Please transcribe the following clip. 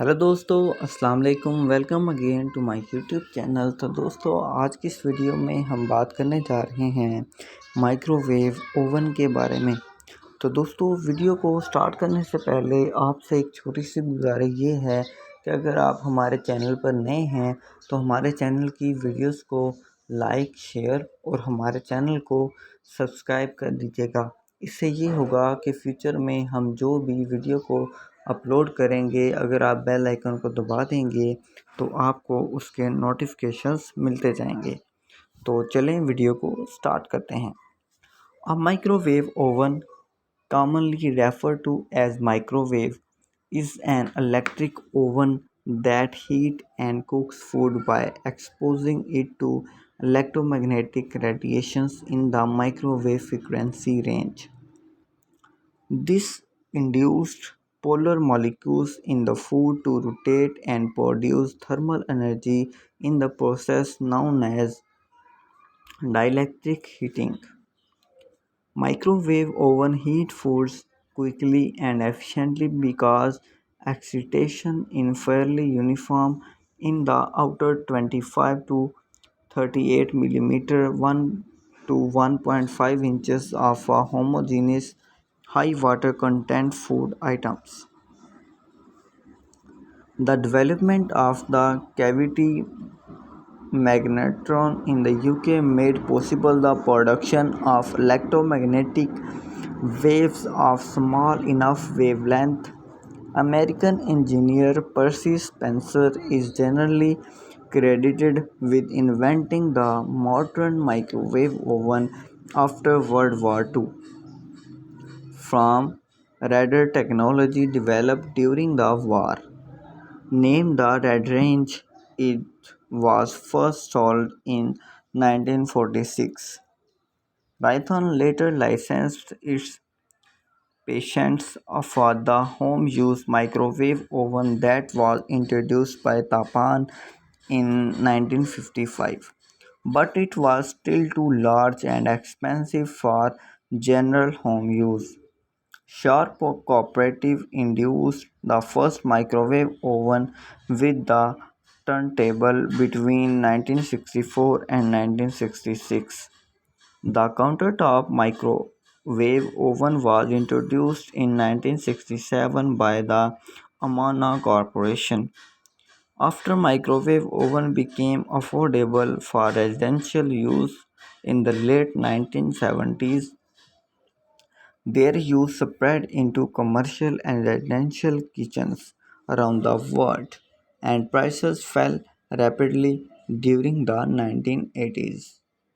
Hello दोस्तों, अस्सलाम वालेकुम। Welcome again to my YouTube channel. तो दोस्तों, आज की इस वीडियो में हम बात करने जा रहे हैं माइक्रोवेव ओवन के बारे में। तो दोस्तों, वीडियो को स्टार्ट करने से पहले आपसे एक छोटी सी गुजारिश ये है कि अगर आप हमारे चैनल पर नए हैं तो हमारे चैनल की वीडियोस को लाइक, शेयर और हमारे चैनल को सब्सक्राइब कर दीजिएगा। इससे ये होगा कि फ्यूचर में हम जो भी वीडियो को अपलोड करेंगे, अगर आप बेल आइकन को दबा देंगे तो आपको उसके नोटिफिकेशंस मिलते जाएंगे। तो चलें वीडियो को स्टार्ट करते हैं। A microwave oven, commonly referred to as microwave, is an electric oven that heats and cooks food by exposing it to electromagnetic radiations in the microwave frequency range. This induced polar molecules in the food to rotate and produce thermal energy in the process known as dielectric heating. Microwave oven heat foods quickly and efficiently because excitation is fairly uniform in the outer 25 to 38 millimeter 1 to 1.5 inches of a homogeneous high water content food items. The development of the cavity magnetron in the UK made possible the production of electromagnetic waves of small enough wavelength. American engineer Percy Spencer is generally credited with inventing the modern microwave oven after World War II. From radar technology developed during the war, named the Red Range, it was first sold in 1946. Raytheon later licensed its patents for the home-use microwave oven that was introduced by Japan in 1955, but it was still too large and expensive for general home use. Sharp Cooperative introduced the first microwave oven with the turntable between 1964 and 1966. The countertop microwave oven was introduced in 1967 by the Amana Corporation. After microwave oven became affordable for residential use in the late 1970s, their use spread into commercial and residential kitchens around the world, and prices fell rapidly during the 1980s.